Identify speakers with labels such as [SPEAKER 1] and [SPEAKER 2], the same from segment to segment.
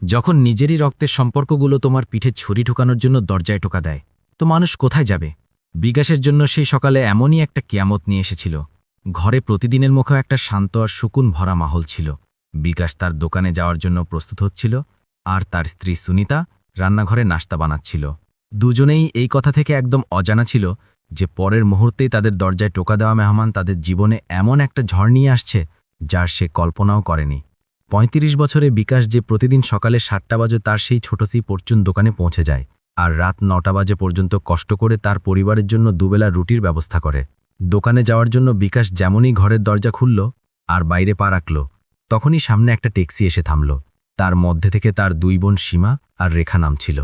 [SPEAKER 1] যখন নিজেরই রক্তের সম্পর্কগুলো তোমার পিঠে ছুরি ঢুকানোর জন্য দরজায় টোকা দেয় তো মানুষ কোথায় যাবে? বিকাশের জন্য সেই সকালে এমনই একটা কিয়ামত নিয়ে এসেছিল। ঘরে প্রতিদিনের মুখেও একটা শান্ত আর সুকুন ভরা মাহল ছিল। বিকাশ তার দোকানে যাওয়ার জন্য প্রস্তুত হচ্ছিল, আর তার স্ত্রী সুনিতা রান্নাঘরে নাস্তা বানাচ্ছিল। দুজনেই এই কথা থেকে একদম অজানা ছিল যে পরের মুহূর্তেই তাদের দরজায় টোকা দেওয়া মেহমান তাদের জীবনে এমন একটা ঝড় নিয়ে আসছে যার সে কল্পনাও করেনি। ৩৫ বছরে বিকাশ যে প্রতিদিন সকালে ৭টা বাজে তার সেই ছোটসি পরচুন দোকানে পৌঁছে যায়, আর রাত ৯টা বাজে পর্যন্ত কষ্ট করে তার পরিবারের জন্য দুবেলা রুটির ব্যবস্থা করে। দোকানে যাওয়ার জন্য বিকাশ যেমনই ঘরের দরজা খুলল আর বাইরে পা রাখল, তখনই সামনে একটা ট্যাক্সি এসে থামল। তার মধ্যে থেকে তার দুই বোন সীমা আর রেখা নামছিল।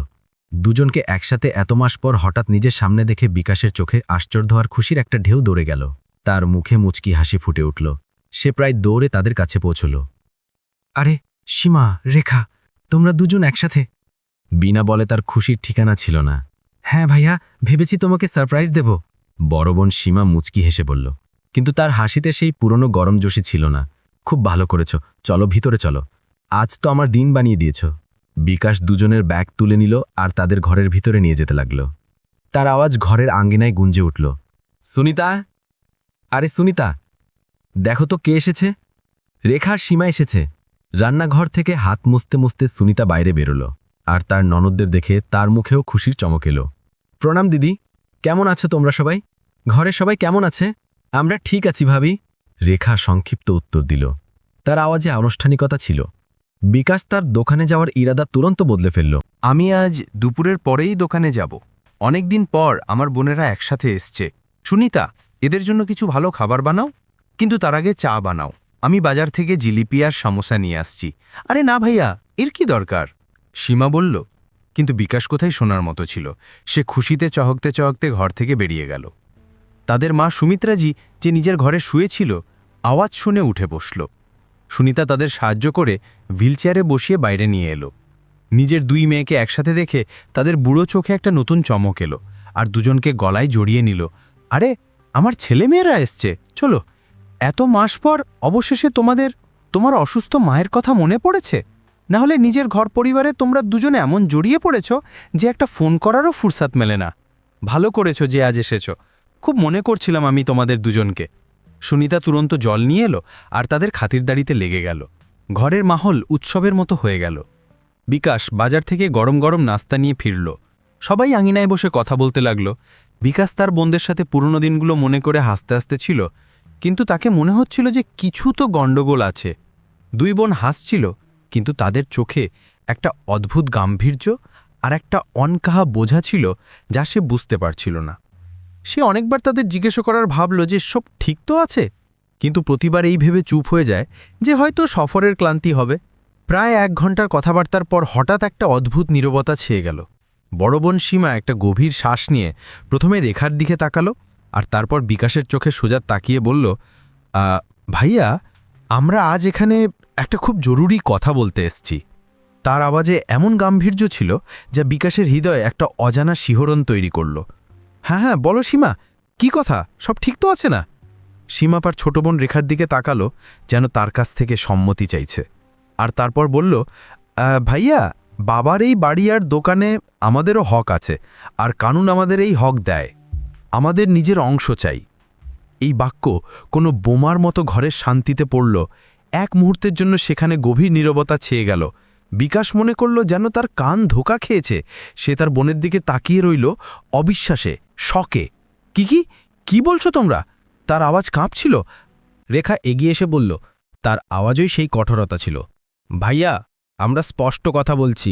[SPEAKER 1] দুজনকে একসাথে এত মাস পর হঠাৎ নিজের সামনে দেখে বিকাশের চোখে আশ্চর্য আর খুশির একটা ঢেউ দৌড়ে গেল। তার মুখে মুচকি হাসি ফুটে উঠল। সে প্রায় দৌড়ে তাদের কাছে পৌঁছল। আরে সীমা, রেখা, তোমরা দুজন একসাথে? বিনা বলে তার খুশির ঠিকানা ছিল না। হ্যাঁ ভাইয়া, ভেবেছি তোমাকে সারপ্রাইজ দেব। বড় বোন সীমা মুচকি হেসে বলল, কিন্তু তার হাসিতে সেই পুরনো গরম জোশি ছিল না। খুব ভালো করেছ, চলো ভিতরে চলো, আজ তো আমার দিন বানিয়ে দিয়েছ। বিকাশ দুজনের ব্যাগ তুলে নিল আর তাদের ঘরের ভিতরে নিয়ে যেতে লাগল। তার আওয়াজ ঘরের আঙ্গিনায় গুঞ্জে উঠল, সুনিতা, আরে সুনিতা, দেখো তো কে এসেছে। রেখার সীমা এসেছে। রান্নাঘর থেকে হাত মুছতে মুছতে সুনিতা বাইরে বেরোল, আর তার ননদদের দেখে তার মুখেও খুশির চমক এলো। প্রণাম দিদি, কেমন আছো তোমরা সবাই? ঘরে সবাই কেমন আছে? আমরা ঠিক আছি ভাবি, রেখা সংক্ষিপ্ত উত্তর দিল। তার আওয়াজে আনুষ্ঠানিকতা ছিল। বিকাশ তার দোকানে যাওয়ার ইরাদা তুরন্ত বদলে ফেলল।
[SPEAKER 2] আমি আজ দুপুরের পরেই দোকানে যাব। অনেকদিন পর আমার বোনেরা একসাথে এসছে। সুনিতা, এদের জন্য কিছু ভালো খাবার বানাও, কিন্তু তার আগে চা বানাও। আমি বাজার থেকে জিলিপি আর সমোসা নিয়ে আসছি। আরে না ভাইয়া, এর কি দরকার? সীমা বলল, কিন্তু বিকাশ কোথায় শোনার মতো ছিল। সে খুশিতে চহকতে চহকতে ঘর থেকে বেরিয়ে গেল। তাদের মা সুমিত্রাজি, যে নিজের ঘরে শুয়েছিল, আওয়াজ শুনে উঠে বসল। সুনিতা তাদের সাহায্য করে হুইলচেয়ারে বসিয়ে বাইরে নিয়ে এলো। নিজের দুই মেয়েকে একসাথে দেখে তাদের বুড়ো চোখে একটা নতুন চমক এলো, আর দুজনকে গলায় জড়িয়ে নিল। আরে, আমার ছেলেমেয়েরা এসছে, চলো। এত মাস পর অবশেষে তোমার অসুস্থ মায়ের কথা মনে পড়েছে। না হলে নিজের ঘর পরিবারে তোমরা দুজনে এমন জড়িয়ে পড়েছ যে একটা ফোন করারও ফুরসাত মেলে না। ভালো করেছো যে আজ এসেছ। খুব মনে করছিলাম আমি তোমাদের দুজনকে। সুনিতা তুরন্ত জল নিয়ে এলো আর তাদের খাতিরদারিতে লেগে গেল। ঘরের মাহল উৎসবের মতো হয়ে গেল। বিকাশ বাজার থেকে গরম গরম নাস্তা নিয়ে ফিরল। সবাই আঙিনায় বসে কথা বলতে লাগল। বিকাশ তার বোনদের সাথে পুরনো দিনগুলো মনে করে হাসতে হাসতে ছিল, কিন্তু তাকে মনে হচ্ছিল যে কিছু তো গণ্ডগোল আছে। দুই বোন হাসছিল, কিন্তু তাদের চোখে একটা অদ্ভুত গাম্ভীর্য আর একটা অনকাহা বোঝা ছিল যা সে বুঝতে পারছিল না। সে অনেকবার তাদের জিজ্ঞেস করার ভাবল যে সব ঠিক তো আছে, কিন্তু প্রতিবার এই ভেবে চুপ হয়ে যায় যে হয়তো সফরের ক্লান্তি হবে। প্রায় ১ ঘন্টার কথাবার্তার পর হঠাৎ একটা অদ্ভুত নীরবতা ছেয়ে গেল। বড় বোন সীমা একটা গভীর শ্বাস নিয়ে প্রথমে রেখার দিকে তাকালো, আর তারপর বিকাশের চোখে সোজা তাকিয়ে বলল, ভাইয়া, আমরা আজ এখানে একটা খুব জরুরি কথা বলতে এসছি। তার আওয়াজে এমন গাম্ভীর্য ছিল যা বিকাশের হৃদয়ে একটা অজানা শিহরণ তৈরি করল। হ্যাঁ হ্যাঁ, বলো সীমা, কি কথা? সব ঠিক তো আছে না? সীমা পার ছোট বোন রেখার দিকে তাকালো, যেন তার কাছ থেকে সম্মতি চাইছে। আর তারপর বলল, ভাইয়া, বাবার এই বাড়ি আর দোকানে আমাদেরও হক আছে, আর কানুন আমাদের এই হক দেয়। আমাদের নিজের অংশ চাই। এই বাক্য কোনো বোমার মতো ঘরের শান্তিতে পড়ল। এক মুহূর্তের জন্য সেখানে গভীর নীরবতা ছেয়ে গেল। বিকাশ মনে করল যেন তার কান ধোঁকা খেয়েছে। সে তার বোনের দিকে তাকিয়ে রইল, অবিশ্বাসে, শকে। কি বলছো তোমরা? তার আওয়াজ কাঁপছিল।
[SPEAKER 3] রেখা এগিয়ে এসে বলল, তার আওয়াজই সেই কঠোরতা ছিল। ভাইয়া, আমরা স্পষ্ট কথা বলছি।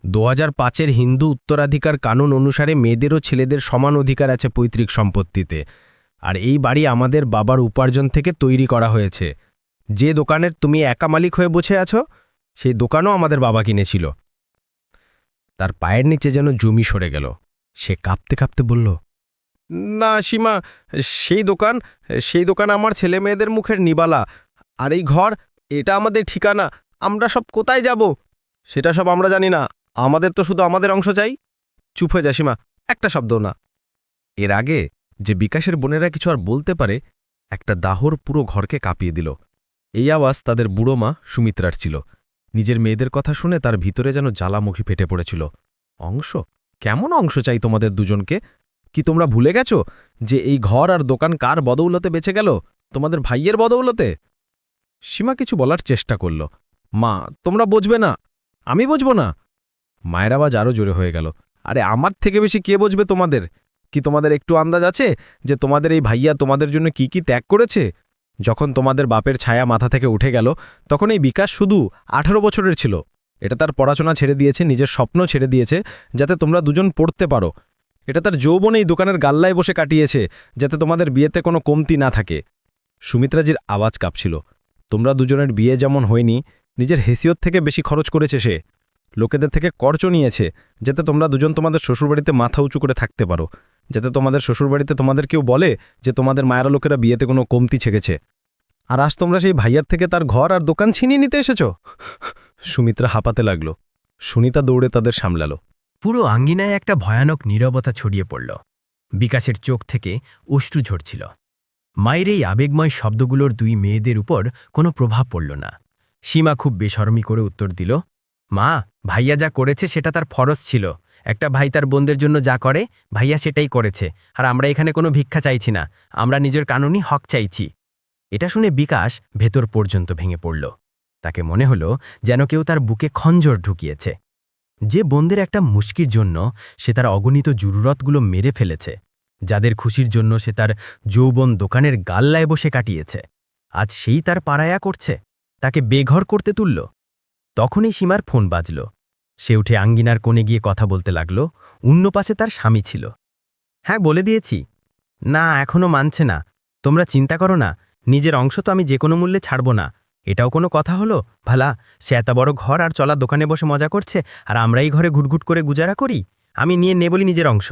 [SPEAKER 3] ২০০৫-এর হিন্দু উত্তরাধিকার কানুন অনুসারে মেয়েদের ও ছেলেদের সমান অধিকার আছে পৈতৃক সম্পত্তিতে। আর এই বাড়ি আমাদের বাবার উপার্জন থেকে তৈরি করা হয়েছে। যে দোকানের তুমি একা মালিক হয়ে বসে আছো, সেই দোকানও আমাদের বাবা কিনেছিল। তার পায়ের নিচে যেন জমি সরে গেল। সে কাঁপতে কাঁপতে বলল, না সীমা, সেই দোকান আমার ছেলে মেয়েদের মুখের নিবালা। আর এই ঘর, এটা আমাদের ঠিকানা। আমরা সব কোথায় যাব সেটা সব আমরা জানি না। আমাদের তো শুধু আমাদের অংশ চাই। চুপ হয়ে যা সীমা, একটা শব্দ না। এর আগে যে বিকাশের বোনেরা কিছু আর বলতে পারে, একটা দাহর পুরো ঘরকে কাঁপিয়ে দিল। এই আওয়াজ তাদের বুড়ো মা সুমিত্রার ছিল। নিজের মেয়েদের কথা শুনে তার ভিতরে যেন জ্বালামুখী ফেটে পড়েছিল। অংশ? কেমন অংশ চাই তোমাদের দুজনকে? কি তোমরা ভুলে গেছো যে এই ঘর আর দোকান কার বদৌলতে বেঁচে গেল? তোমাদের ভাইয়ের বদৌলতে? সীমা কিছু বলার চেষ্টা করল। মা, তোমরা বুঝবে না। আমি বুঝব না? মায়ের আওয়াজ আরও জোরে হয়ে গেল। আরে আমার থেকে বেশি কে বুঝবে তোমাদের? কি তোমাদের একটু আন্দাজ আছে যে তোমাদের এই ভাইয়া তোমাদের জন্য কি কি ত্যাগ করেছে? যখন তোমাদের বাপের ছায়া মাথা থেকে উঠে গেল তখন এই বিকাশ শুধু 18 বছরের ছিল। এটা তার পড়াশোনা ছেড়ে দিয়েছে, নিজের স্বপ্ন ছেড়ে দিয়েছে যাতে তোমরা দুজন পড়তে পারো। এটা তার যৌবনে এই দোকানের গাল্লায় বসে কাটিয়েছে যাতে তোমাদের বিয়েতে কোনো কমতি না থাকে। সুমিত্রাজির আওয়াজ কাঁপছিল। তোমরা দুজনের বিয়ে যেমন হয়নি, নিজের হেসিয়ত থেকে বেশি খরচ করেছে সে। লোকেদের থেকে কর্চ নিয়েছে যাতে তোমরা দুজন তোমাদের শ্বশুরবাড়িতে মাথা উঁচু করে থাকতে পারো, যাতে তোমাদের শ্বশুরবাড়িতে তোমাদের কেউ বলে যে তোমাদের মায়েরা লোকেরা বিয়েতে কোনো কমতি ছেগেছে। আর আজ তোমরা সেই ভাইয়ার থেকে তার ঘর আর দোকান ছিনিয়ে নিতে এসেছ? সুমিত্রা হাঁপাতে লাগল। সুনিতা দৌড়ে তাদের সামলালো।
[SPEAKER 4] পুরো আঙ্গিনায় একটা ভয়ানক নীরবতা ছড়িয়ে পড়ল। বিকাশের চোখ থেকে অশ্রু ঝরছিল। মায়ের এই আবেগময় শব্দগুলোর দুই মেয়েদের উপর কোনো প্রভাব পড়ল না। সীমা খুব বেশরমি করে উত্তর দিল, মা, ভাইয়া যা করেছে সেটা তার ফরজ ছিল। একটা ভাই তার বোনদের জন্য যা করে ভাইয়া সেটাই করেছে, আর আমরা এখানে কোনো ভিক্ষা চাইছি না, আমরা নিজের কানুনি হক চাইছি। এটা শুনে বিকাশ ভেতর পর্যন্ত ভেঙে পড়ল। তাকে মনে হলো যেন কেউ তার বুকে খঞ্জর ঢুকিয়েছে। যে বোনদের একটা মুশকির জন্য সে তার অগণিত জরুরতগুলো মেরে ফেলেছে, যাদের খুশির জন্য সে তার যৌবন দোকানের গাল্লায় বসে কাটিয়েছে, আজ সেই তার পাড়ায়া করছে, তাকে বেঘর করতে তুলল। তখনই সীমার ফোন বাজল। সে উঠে আঙ্গিনার কোণে গিয়ে কথা বলতে লাগল। অন্য পাশে তার স্বামী ছিল। হ্যাঁ, বলে দিয়েছি। না, এখনও মানছে না। তোমরা চিন্তা করো না, নিজের অংশ তো আমি যে কোনো মূল্যে ছাড়ব না। এটাও কোনো কথা হলো? ভালা, সে এত বড় ঘর আর চলা দোকানে বসে মজা করছে, আর আমরা এই ঘরে ঘুটঘুট করে গুজারা করি। আমি নিয়ে নেবলি নিজের অংশ।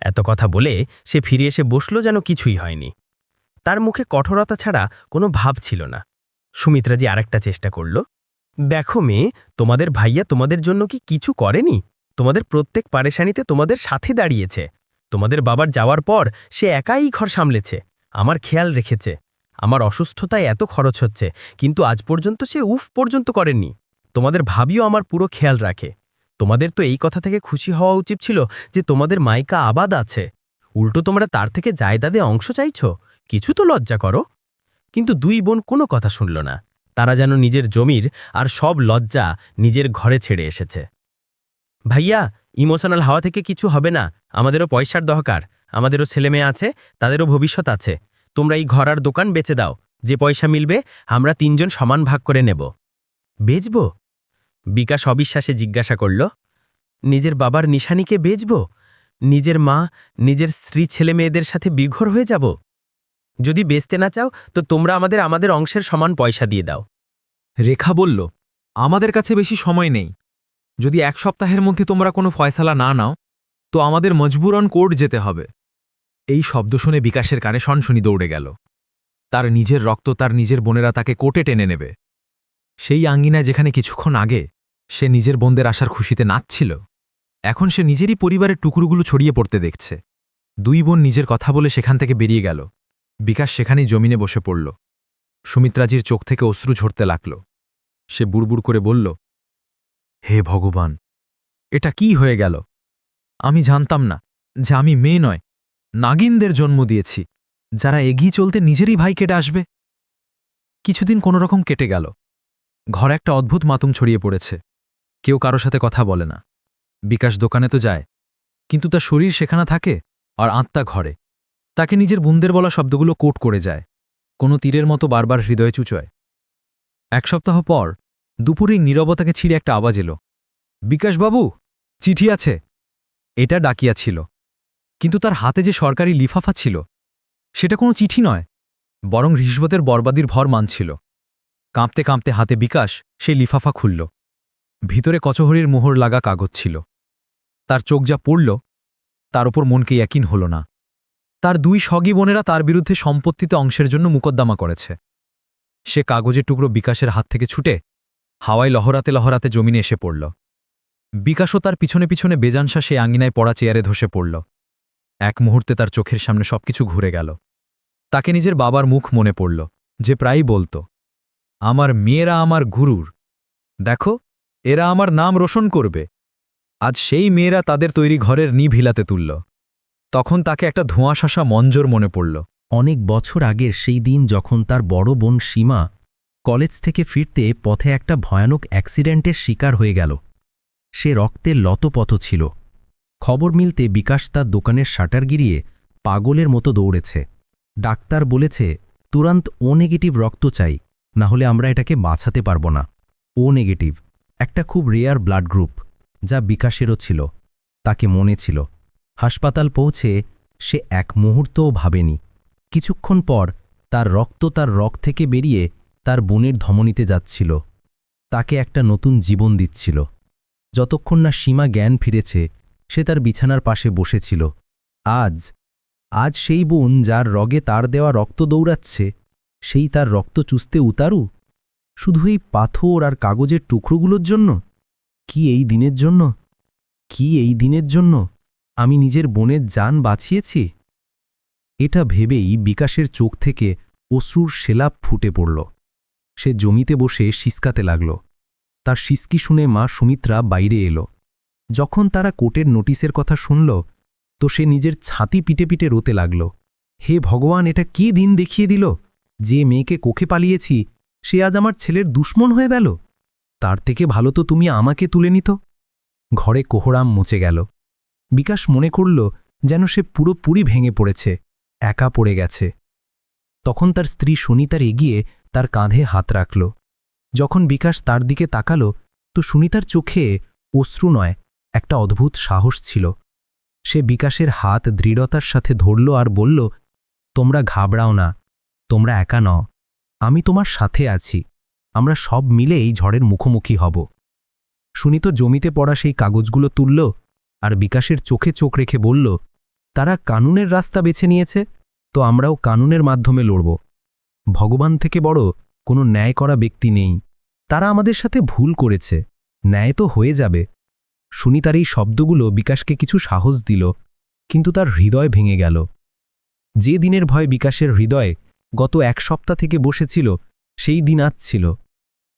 [SPEAKER 4] এত কথা বলে সে ফিরে এসে বসল যেন কিছুই হয়নি। তার মুখে কঠোরতা ছাড়া কোনো ভাব ছিল না। সুমিত্রাজি আরেকটা চেষ্টা করল। দেখো মেয়ে, তোমাদের ভাইয়া তোমাদের জন্য কি কিছু করেনি? তোমাদের প্রত্যেক পারেশানিতে তোমাদের সাথে দাঁড়িয়েছে। তোমাদের বাবার যাওয়ার পর সে একাই ঘর সামলেছে, আমার খেয়াল রেখেছে। আমার অসুস্থতায় এত খরচ হচ্ছে, কিন্তু আজ পর্যন্ত সে উফ পর্যন্ত করেননি। তোমাদের ভাবিও আমার পুরো খেয়াল রাখে। তোমাদের তো এই কথা থেকে খুশি হওয়া উচিত ছিল যে তোমাদের মাইকা আবাদ আছে। উল্টো তোমরা তার থেকে জায়দাদে অংশ চাইছ। কিছু তো লজ্জা করো। কিন্তু দুই বোন কোনো কথা শুনল না। তারা যেন নিজের জমির আর সব লজ্জা নিজের ঘরে ছেড়ে এসেছে। ভাইয়া, ইমোশনাল হাওয়া থেকে কিছু হবে না। আমাদেরও পয়সার দরকার, আমাদেরও ছেলেমেয়ে আছে, তাদেরও ভবিষ্যৎ আছে। তোমরা এই ঘর আর দোকান বেচে দাও। যে পয়সা মিলবে আমরা তিনজন সমান ভাগ করে নেব। বেচব? বিকাশ অবিশ্বাসে জিজ্ঞাসা করল। নিজের বাবার নিশানিকে বেচব? নিজের মা, নিজের স্ত্রী, ছেলে মেয়েদের সাথে বিঘর হয়ে যাব? যদি বেচতে না চাও তো তোমরা আমাদের অংশের সমান পয়সা দিয়ে দাও।
[SPEAKER 5] রেখা বলল, আমাদের কাছে বেশি সময় নেই। যদি 1 সপ্তাহের মধ্যে তোমরা কোনো ফয়সালা না নাও তো আমাদের মজবুরন কোর্ট যেতে হবে। এই শব্দ শুনে বিকাশের কানে সনসনি দৌড়ে গেল। তার নিজের রক্ত, তার নিজের বোনেরা তাকে কোর্টে টেনে নেবে। সেই আঙ্গিনায় যেখানে কিছুক্ষণ আগে সে নিজের বোনদের আসার খুশিতে নাচছিল, এখন সে নিজেরই পরিবারের টুকরোগুলো ছড়িয়ে পড়তে দেখছে। দুই বোন নিজের কথা বলে সেখান থেকে বেরিয়ে গেল। বিকাশ সেখানেই জমিনে বসে পড়ল। সুমিত্রাজির চোখ থেকে অশ্রু ঝরতে লাগল। সে বুড়বুড় করে বলল, হে ভগবান, এটা কি হয়ে গেল? আমি জানতাম না যে আমি মেয়ে নয়, নাগিনদের জন্ম দিয়েছি, যারা এগিয়ে চলতে নিজেরই ভাই কেটে আসবে। কিছুদিন কোনোরকম কেটে গেল। ঘরে একটা অদ্ভুত মাতুম ছড়িয়ে পড়েছে। কেউ কারো সাথে কথা বলে না। বিকাশ দোকানে তো যায়, কিন্তু তার শরীর সেখানে থাকে আর আত্মা ঘরে। তাকে নিজের বোনদের বলা শব্দগুলো কোট করে যায়, কোনো তীরের মতো বারবার হৃদয়ে চুচয়। 1 সপ্তাহ পর দুপুরের নীরবতাকে ছিঁড়ে একটা আওয়াজ এলো, বিকাশবাবু, চিঠি আছে। এটা ডাকিয়া ছিল, কিন্তু তার হাতে যে সরকারি লিফাফা ছিল সেটা কোনো চিঠি নয়, বরং রিশবতের বরবাদির ভর মানছিল। কাঁপতে কাঁপতে হাতে বিকাশ সেই লিফাফা খুলল। ভিতরে কচহরির মোহর লাগা কাগজ ছিল। তার চোখ যা পড়ল তার ওপর মনকে ইয়াকিন হল না। তার 2 সগী বোনেরা তার বিরুদ্ধে সম্পত্তিতে অংশের জন্য মুকদ্দমা করেছে। সে কাগজের টুকরো বিকাশের হাত থেকে ছুটে হাওয়ায় লহরাতে লহরাতে জমিনে এসে পড়ল। বিকাশও তার পিছনে পিছনে বেজানসা সে আঙ্গিনায় পড়া চেয়ারে ধসে পড়ল। এক মুহূর্তে তার চোখের সামনে সবকিছু ঘুরে গেল। তাকে নিজের বাবার মুখ মনে পড়ল, যে প্রায়ই বলত, আমার মেয়েরা আমার গুরুর, দেখো, এরা আমার নাম রোশন করবে। আজ সেই মেয়েরা তাদের তৈরি ঘরের নিভ হিলাতে তুলল। তখন তাকে একটা ধোঁয়াশাসা মঞ্জর মনে পড়ল।
[SPEAKER 6] অনেক বছর আগের সেই দিন যখন তার বড় বোন সীমা কলেজ থেকে ফিরতে পথে একটা ভয়ানক অ্যাক্সিডেন্টের শিকার হয়ে গেল। সে রক্তের লতপথ ছিল। খবর মিলতে বিকাশ তার দোকানের শাটার গিরিয়ে পাগলের মতো দৌড়েছে। ডাক্তার বলেছে তুরন্ত ও নেগেটিভ রক্ত চাই, না হলে আমরা এটাকে বাঁচাতে পারব না। ও নেগেটিভ একটা খুব রেয়ার ব্লাড গ্রুপ, যা বিকাশেরও ছিল। তাকে মনে ছিল। হাসপাতাল পৌঁছে সে এক মুহূর্তও ভাবেনি। কিছুক্ষণ পর তার রক্ত তার রগ থেকে বেরিয়ে তার বোনের ধমনীতে যাচ্ছিল, তাকে একটা নতুন জীবন দিচ্ছিল। যতক্ষণ না সীমা জ্ঞান ফিরেছে, সে তার বিছানার পাশে বসেছিল। আজ সেই বোন যার রগে তার দেওয়া রক্ত দৌড়াচ্ছে, সেই তার রক্ত চুষতে উতারু, শুধু এই পাথর আর কাগজের টুকরোগুলোর জন্য? কি এই দিনের জন্য আমি নিজের বোনের জান বাঁচিয়েছি? এটা ভেবেই বিকাশের চোখ থেকে অশ্রুর সেলাপ ফুটে পড়ল। সে জমিতে বসে শিসকাতে লাগল। তার শিসকি শুনে মা সুমিত্রা বাইরে এলো। যখন তারা কোর্টের নোটিশের কথা শুনল, তো সে নিজের ছাতি পিটে পিটে রোতে লাগল। হে ভগবান, এটা কি দিন দেখিয়ে দিল! যে মেয়েকে কোখে পালিয়েছি, সে আজ আমার ছেলের দুশ্মন হয়ে গেল। তার থেকে ভালো তো তুমি আমাকে তুলে নিত। ঘরে কোহরাম মুছে গেল। বিকাশ মনে করল যেন সে পুরোপুরি ভেঙে পড়েছে, একা পড়ে গেছে। তখন তার স্ত্রী সুনিতার এগিয়ে তার কাঁধে হাত রাখল। যখন বিকাশ তার দিকে তাকাল, তো সুনিতার চোখে অশ্রু নয়, একটা অদ্ভুত সাহস ছিল। সে বিকাশের হাত দৃঢ়তার সাথে ধরল আর বলল, তোমরা ঘাবড়াও না, তোমরা একা নও, আমি তোমার সাথে আছি। আমরা সব মিলে এই ঝড়ের মুখোমুখি হব। সুনিত জমিতে পড়া সেই কাগজগুলো তুলল আর বিকাশের চোখে চোখ রেখে বলল, তারা কানুনের রাস্তা বেছে নিয়েছে, তো আমরাও কানুনের মাধ্যমে লড়ব। ভগবান থেকে বড় কোনো ন্যায় করা ব্যক্তি নেই। তারা আমাদের সাথে ভুল করেছে, ন্যায় তো হয়ে যাবে। সুনিতার এই শব্দগুলো বিকাশকে কিছু সাহস দিল, কিন্তু তার হৃদয় ভেঙে গেল। যে দিনের ভয় বিকাশের হৃদয়ে গত এক সপ্তাহ থেকে বসেছিল, সেই দিন আজ ছিল।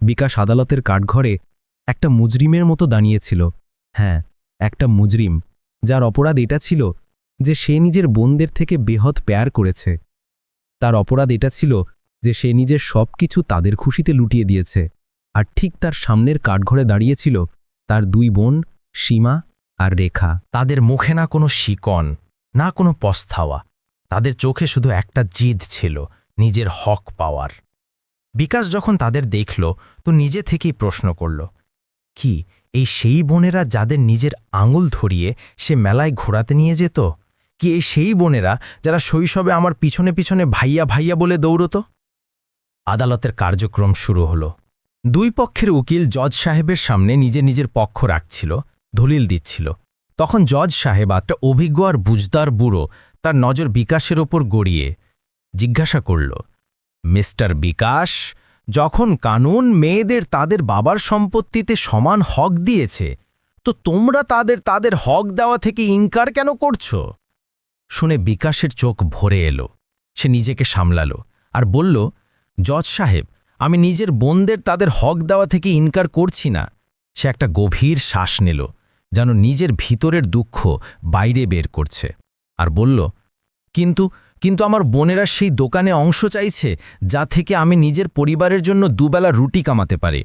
[SPEAKER 6] বিকাশ আদালতের কাঠঘরে একটা মুজরিমের মতো দাঁড়িয়েছিল। হ্যাঁ, একটা মুজরিম, যার অপরাধ এটা ছিল যে সে নিজের বোনদের থেকে বেহদ প্যার করেছে। তার অপরাধ এটা ছিল যে সে নিজের সব কিছু তাদের খুশিতে লুটিয়ে দিয়েছে। আর ঠিক তার সামনের কাঠঘরে দাঁড়িয়েছিল তার দুই বোন, সীমা আর রেখা।
[SPEAKER 4] তাদের মুখে না কোনো শিকন, না কোনো পস্তাওয়া। তাদের চোখে শুধু একটা জিদ ছিল, নিজের হক পাওয়ার। বিকাশ যখন তাদের দেখল, তো নিজে থেকেই প্রশ্ন করল, কি এই সেই বোনেরা যাদের নিজের আঙুল ধরিয়ে সে মেলায় ঘোরাতে নিয়ে যেত? কি এই সেই বোনেরা যারা শৈশবে আমার পিছনে পিছনে ভাইয়া ভাইয়া বলে দৌড়ত? আদালতের কার্যক্রম শুরু হলো। দুই পক্ষের উকিল জজ সাহেবের সামনে নিজের পক্ষ রাখছিল, দলিল দিচ্ছিল। তখন জজ সাহেব, একটা অভিজ্ঞ আর বুঝদার বুড়ো, তার নজর বিকাশের ওপর গড়িয়ে জিজ্ঞাসা করল, মিস্টার বিকাশ, যখন কানুন মেয়েদের তাদের বাবার সম্পত্তিতে সমান হক দিয়েছে, তো তোমরা তাদের হক দেওয়া থেকে ইনকার কেন করছো? শুনে বিকাশের চোখ ভরে এলো। সে নিজেকে সামলালো আর বলল, জজ সাহেব, আমি নিজের বোনদের তাদের হক দেওয়া থেকে ইনকার করছি না। সে একটা গভীর শ্বাস নিল, যেন নিজের ভিতরের দুঃখ বাইরে বের করছে, আর বলল, কিন্তু আমার বোনেরা সেই দোকানে অংশ চাইছে, যা থেকে আমি নিজের পরিবারের জন্য দুবেলা রুটি কামাতে পারি।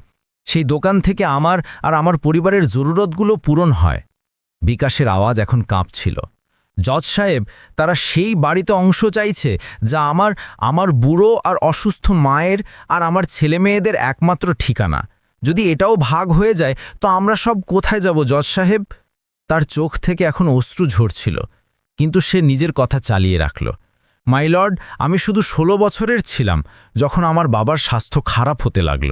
[SPEAKER 4] সেই দোকান থেকে আমার আর আমার পরিবারের জরুরতগুলো পূরণ হয়। বিকাশের আওয়াজ এখন কাঁপছিল। জজ সাহেব, তারা সেই বাড়িতে অংশ চাইছে যা আমার বুড়ো আর অসুস্থ মায়ের আর আমার ছেলেমেয়েদের একমাত্র ঠিকানা। যদি এটাও ভাগ হয়ে যায়, তো আমরা সব কোথায় যাব জজ সাহেব? তার চোখ থেকে এখন অশ্রু ঝরছিল, কিন্তু সে নিজের কথা চালিয়ে রাখল। মাই লর্ড, আমি শুধু 16 বছরের ছিলাম যখন আমার বাবার স্বাস্থ্য খারাপ হতে লাগল।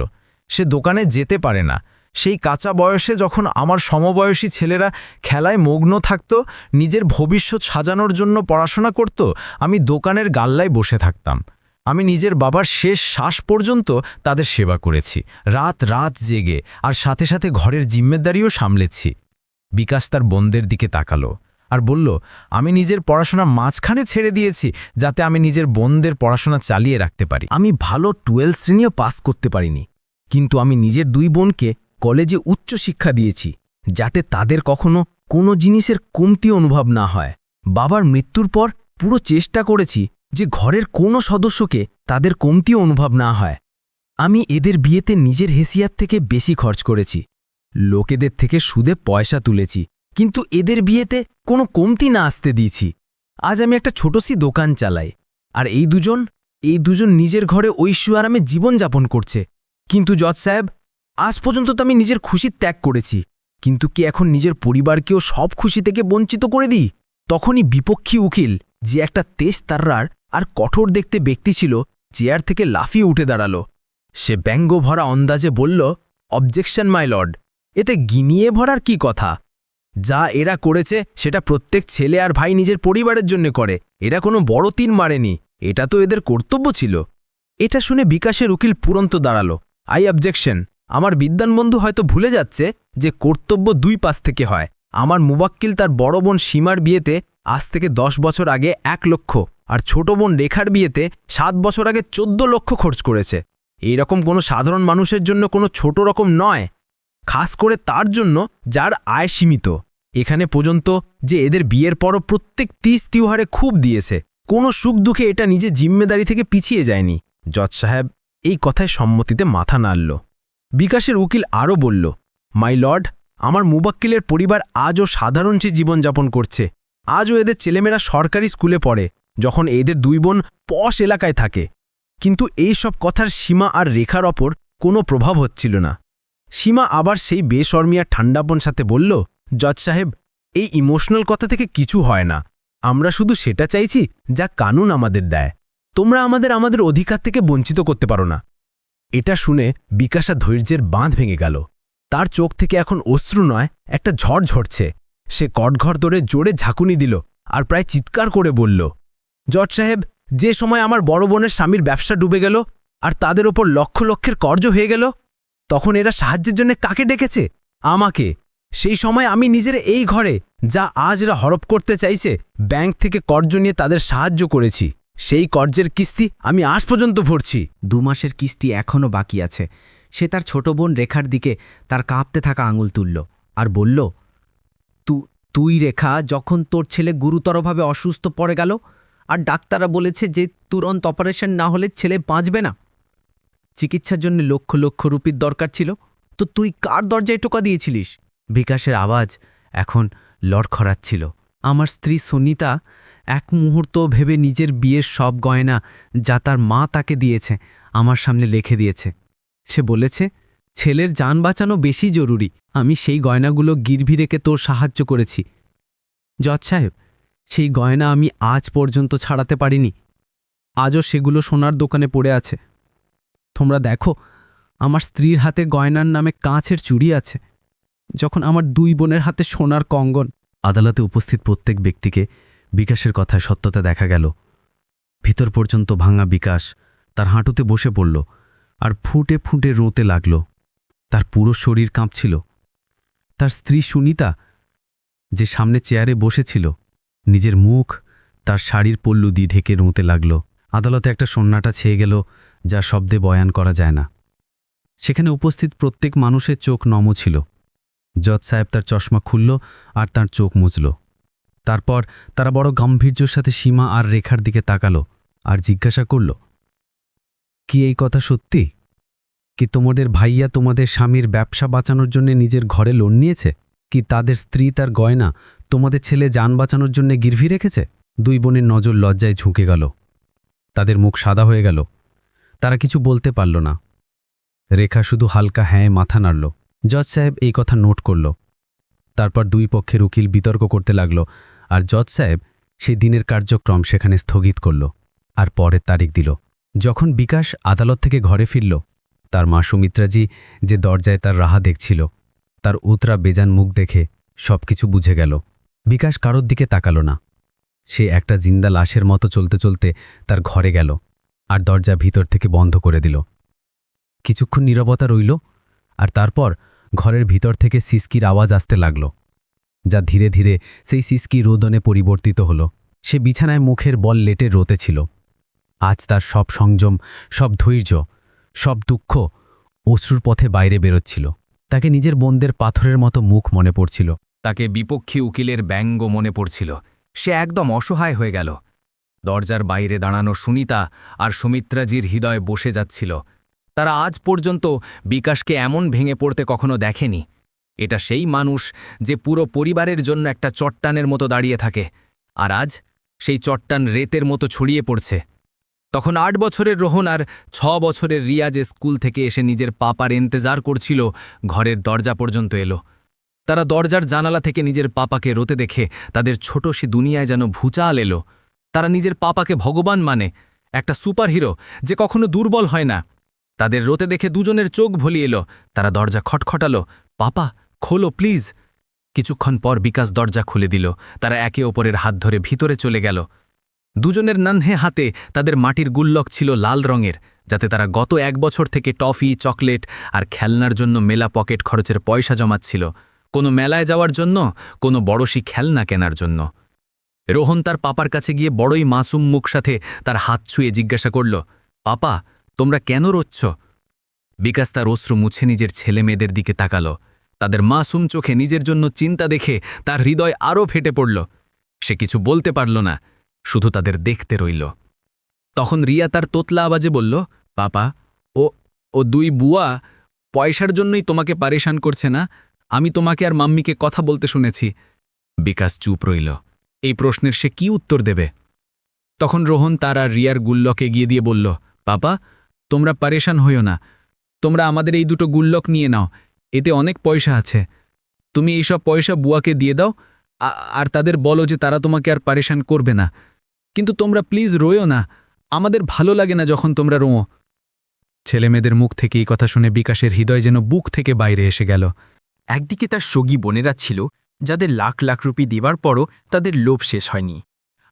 [SPEAKER 4] সে দোকানে যেতে পারে না। সেই কাঁচা বয়সে যখন আমার সমবয়সী ছেলেরা খেলায় মগ্ন থাকত, নিজের ভবিষ্যৎ সাজানোর জন্য পড়াশোনা করত, আমি দোকানের গাল্লায় বসে থাকতাম। আমি নিজের বাবার শেষ শ্বাস পর্যন্ত তাদের সেবা করেছি, রাত জেগে, আর সাথে সাথে ঘরের জিম্মেদারিও সামলেছি। বিকাশ তার বোনদের দিকে তাকালো আর বলল, আমি নিজের পড়াশোনা মাঝখানে ছেড়ে দিয়েছি যাতে আমি নিজের বোনদের পড়াশোনা চালিয়ে রাখতে পারি। আমি ভালো 12 শ্রেণীও পাস করতে পারিনি, কিন্তু আমি নিজের দুই বোনকে কলেজে উচ্চ শিক্ষা দিয়েছি যাতে তাদের কখনো কোনো জিনিসের কমতি অনুভব না হয়। বাবার মৃত্যুর পর পুরো চেষ্টা করেছি যে ঘরের কোনো সদস্যকে তাদের কমতি অনুভব না হয়। আমি এদের বিয়েতে নিজের হেসিয়াত থেকে বেশি খরচ করেছি, লোকেদের থেকে সুদে পয়সা তুলেছি, কিন্তু এদের বিয়েতে কোনো কমতি না আসতে দিয়েছি। আজ আমি একটা ছোটসি দোকান চালাই, আর এই দুজন নিজের ঘরে ঐশ্বর আরামে জীবনযাপন করছে। কিন্তু জজ সাহেব, আজ পর্যন্ত তো আমি নিজের খুশি ত্যাগ করেছি, কিন্তু কি এখন নিজের পরিবারকেও সব খুশি থেকে বঞ্চিত করে দিই? তখনই বিপক্ষী উকিল, যে একটা তেজতার্রার আর কঠোর দেখতে ব্যক্তি ছিল, চেয়ার থেকে লাফিয়ে উঠে দাঁড়ালো। সে ব্যঙ্গ ভরা অন্দাজে বলল, অবজেকশন মাই লর্ড, এতে গিনিয়ে ভরার কি কথা? যা এরা করেছে সেটা প্রত্যেক ছেলে আর ভাই নিজের পরিবারের জন্য করে, এরা কোনো বড় তিন মারেনি, এটা তো এদের কর্তব্য ছিল। এটা শুনে বিকাশের উকিল পুরন্ত দাঁড়ালো। I objection. আমার বিদ্বান বন্ধু হয়তো ভুলে যাচ্ছে যে কর্তব্য দুই পাশ থেকে হয়। আমার মুবাক্কিল তার বড় বোন সীমার বিয়েতে আজ থেকে 10 বছর আগে 1 লক্ষ, আর ছোট বোন রেখার বিয়েতে 7 বছর আগে 14 লক্ষ খরচ করেছে। এই রকম কোনো সাধারণ মানুষের জন্য কোনো ছোট রকম নয়, খাস করে তার জন্য যার আয় সীমিত। এখানে পর্যন্ত যে এদের বিয়ের পরও প্রত্যেক 30 তিওহারে খুব দিয়েছে, কোনো সুখ দুঃখে এটা নিজে জিম্মেদারি থেকে পিছিয়ে যায়নি। জজ সাহেব এই কথায় সম্মতিতে মাথা নাড়ল। বিকাশের উকিল আরও বলল, মাই লর্ড, আমার মুবাক্কিলের পরিবার আজও সাধারণ চেয়ে জীবনযাপন করছে। আজও এদের ছেলেমেয়েরা সরকারি স্কুলে পড়ে, যখন এদের 2 বোন পশ এলাকায় থাকে। কিন্তু এই সব কথার সীমা আর রেখার ওপর কোনো প্রভাব হচ্ছিল না। সীমা আবার সেই বেশর্মিয়া ঠান্ডাপন সাথে বলল, জজ সাহেব, এই ইমোশনাল কথা থেকে কিছু হয় না। আমরা শুধু সেটা চাইছি যা কানুন আমাদের দেয়। তোমরা আমাদের অধিকার থেকে বঞ্চিত করতে পারো না। এটা শুনে বিকাশা ধৈর্যের বাঁধ ভেঙে গেল। তার চোখ থেকে এখন অশ্রু নয়, একটা ঝড় ঝরছে। সে কটঘর ধরে জোরে ঝাঁকুনি দিল আর প্রায় চিৎকার করে বলল, জজ সাহেব, যে সময় আমার বড় বোনের স্বামীর ব্যবসা ডুবে গেল আর তাদের ওপর লক্ষ লক্ষের কর্জ হয়ে গেল, তখন এরা সাহায্যের জন্য কাকে ডেকেছে? আমাকে। সেই সময় আমি নিজের এই ঘরে, যা আজ এরা হরপ করতে চাইছে, ব্যাংক থেকে কর্জ নিয়ে তাদের সাহায্য করেছি। সেই কর্জের কিস্তি আমি আজ পর্যন্ত ভরছি।
[SPEAKER 7] 2 মাসের কিস্তি এখনও বাকি আছে। সে তার ছোট বোন রেখার দিকে তার কাঁপতে থাকা আঙুল তুলল আর বলল, তুই রেখা, যখন তোর ছেলে গুরুতরভাবে অসুস্থ পড়ে গেল আর ডাক্তাররা বলেছে যে তুরন্ত অপারেশন না হলে ছেলে বাঁচবে না, চিকিৎসার জন্য লক্ষ লক্ষ রুপির দরকার ছিল, তো তুই কার দরজায় টোকা দিয়েছিলিস? বিকাশের আওয়াজ এখন লড়খড়াচ্ছিল। আমার স্ত্রী সুনিতা এক মুহূর্ত ভেবে নিজের বিয়ের সব গয়না, যা তার মা তাকে দিয়েছে, আমার সামনে রেখে দিয়েছে। সে বলেছে, ছেলের জান বাঁচানো বেশি জরুরি। আমি সেই গয়নাগুলো গিরভি রেখে তোর সাহায্য করেছি। জজ সাহেব, সেই গয়না আমি আজ পর্যন্ত ছাড়াতে পারিনি। আজও সেগুলো সোনার দোকানে পড়ে আছে। তোমরা দেখো, আমার স্ত্রীর হাতে গয়নার নামে কাঁচের চুড়ি আছে, যখন আমার 2 বোনের হাতে সোনার কঙ্গন। আদালতে উপস্থিত প্রত্যেক ব্যক্তিকে বিকাশের কথায় সত্যতা দেখা গেল। ভিতর পর্যন্ত ভাঙা বিকাশ তার হাঁটুতে বসে পড়ল আর ফুটে ফুটে রোঁতে লাগল। তার পুরো শরীর কাঁপছিল। তার স্ত্রী সুনিতা, যে সামনে চেয়ারে বসেছিল, নিজের মুখ তার শাড়ির পল্লু দিয়ে ঢেকে রোঁতে লাগল। আদালতে একটা সন্নাটা ছেয়ে গেল, যা শব্দে বয়ান করা যায় না। সেখানে উপস্থিত প্রত্যেক মানুষের চোখ নম ছিল। জজ সাহেব তার চশমা খুলল আর তার চোখ মুছল। তারপর তারা বড় গাম্ভীর্যের সাথে সীমা আর রেখার দিকে তাকালো আর জিজ্ঞাসা করল, কি এই কথা সত্যি? কি তোমাদের ভাইয়া তোমাদের স্বামীর ব্যবসা বাঁচানোর জন্য নিজের ঘরে লোন নিয়েছে? কি তাদের স্ত্রী তার গয়না তোমাদের ছেলে যান বাঁচানোর জন্য গিরভি রেখেছে? 2 বোনের নজর লজ্জায় ঝুঁকে গেল। তাদের মুখ সাদা হয়ে গেল। তারা কিছু বলতে পারল না। রেখা শুধু হালকা হ্যাঁ মাথা নাড়ল। জজ সাহেব এই কথা নোট করল। তারপর 2 পক্ষের উকিল বিতর্ক করতে লাগল, আর জজ সাহেব সেই দিনের কার্যক্রম সেখানে স্থগিত করল আর পরের তারিখ দিল। যখন বিকাশ আদালত থেকে ঘরে ফিরল, তার মা সুমিত্রাজি, যে দরজায় তার রাহা দেখছিল, তার উতরা বেজান মুখ দেখে সবকিছু বুঝে গেল। বিকাশ কারোর দিকে তাকালো না। সে একটা জিন্দা লাশের মতো চলতে চলতে তার ঘরে গেল আর দরজা ভিতর থেকে বন্ধ করে দিল। কিছুক্ষণ নীরবতা রইল, আর তারপর ঘরের ভিতর থেকে সিসকির আওয়াজ আসতে লাগল, যা ধীরে ধীরে সেই সিসকি রোদনে পরিবর্তিত হল। সে বিছানায় মুখের বল লেটে রোতেছিল। আজ তার সব সংযম, সব ধৈর্য, সব দুঃখ অশ্রুর পথে বাইরে বেরোচ্ছিল।
[SPEAKER 3] তাকে নিজের বোনদের পাথরের মতো মুখ মনে পড়ছিল।
[SPEAKER 2] তাকে বিপক্ষী উকিলের ব্যঙ্গ মনে পড়ছিল। সে একদম অসহায় হয়ে গেল। দরজার বাইরে দাঁড়ানো সুনিতা আর সুমিত্রাজির হৃদয় বসে যাচ্ছিল। তারা আজ পর্যন্ত বিকাশকে এমন ভেঙে পড়তে কখনো দেখেনি। এটা সেই মানুষ যে পুরো পরিবারের জন্য একটা চট্টানের মতো দাঁড়িয়ে থাকে, আর আজ সেই চট্টান রেতের মতো ছড়িয়ে পড়ছে। তখন ৮ বছরের রোহন আর ৬ বছরের রিয়াজ স্কুল থেকে এসে নিজের পাপার ইন্তজার করছিল, ঘরের দরজা পর্যন্ত এলো। তারা দরজার জানালা থেকে নিজের পাপাকে রোতে দেখে তাদের ছোট সে দুনিয়ায় যেন ভূচাল এলো। তারা নিজের পাপাকে ভগবান মানে, একটা সুপারহিরো যে কখনো দুর্বল হয় না। তাদের রোতে দেখে দুজনের চোখ ভলিয়ে এলো। তারা দরজা খটখটালো, পাপা খোলো প্লিজ। কিছুক্ষণ পর বিকাশ দরজা খুলে দিল। তারা একে অপরের হাত ধরে ভিতরে চলে গেল। দুজনের নান্হে হাতে তাদের মাটির গুল্লক ছিল লাল রঙের, যাতে তারা গত ১ বছর থেকে টফি, চকলেট আর খেলনার জন্য মেলা পকেট খরচের পয়সা জমাচ্ছিল, কোনো মেলায় যাওয়ার জন্য, কোনো বড়সি খেলনা কেনার জন্য। রোহন তার পাপার কাছে গিয়ে বড়ই মাসুম মুখ সাথে তার হাত ছুঁয়ে জিজ্ঞাসা করল, পাপা তোমরা কেন রোচ্ছ? বিকাশ তার অশ্রু মুছে নিজের ছেলে মেয়েদের দিকে তাকালো। তাদের মাসুম চোখে নিজের জন্য চিন্তা দেখে তার হৃদয় আরও ফেটে পড়ল। সে কিছু বলতে পারল না, শুধু তাদের দেখতে রইল। তখন রিয়া তার তোতলা আওয়াজে বলল, পাপা ও ও ২ বুয়া পয়সার জন্যই তোমাকে পারেশান করছে না? আমি তোমাকে আর মাম্মিকে কথা বলতে শুনেছি। বিকাশ চুপ রইল। এই প্রশ্নের সে কি উত্তর দেবে? তখন রোহন তার আর রিয়ার গুল্লকে গিয়ে দিয়ে বলল, পাপা তোমরা পারেশান হইও না, তোমরা আমাদের এই 2টো গুল্লক নিয়ে নাও, এতে অনেক পয়সা আছে। তুমি এইসব পয়সা বুয়াকে দিয়ে দাও আর তাদের বলো যে তারা তোমাকে আর পারেশান করবে না। কিন্তু তোমরা প্লিজ রোয়ো না, আমাদের ভালো লাগে না যখন তোমরা রোও। ছেলেমেয়েদের মুখ থেকে এই কথা শুনে বিকাশের হৃদয় যেন বুক থেকে বাইরে এসে গেল। একদিকে তার সগী বোনেরা ছিল, যাদের লাখ লাখ রুপি দেবার পরও তাদের লোভ শেষ হয়নি,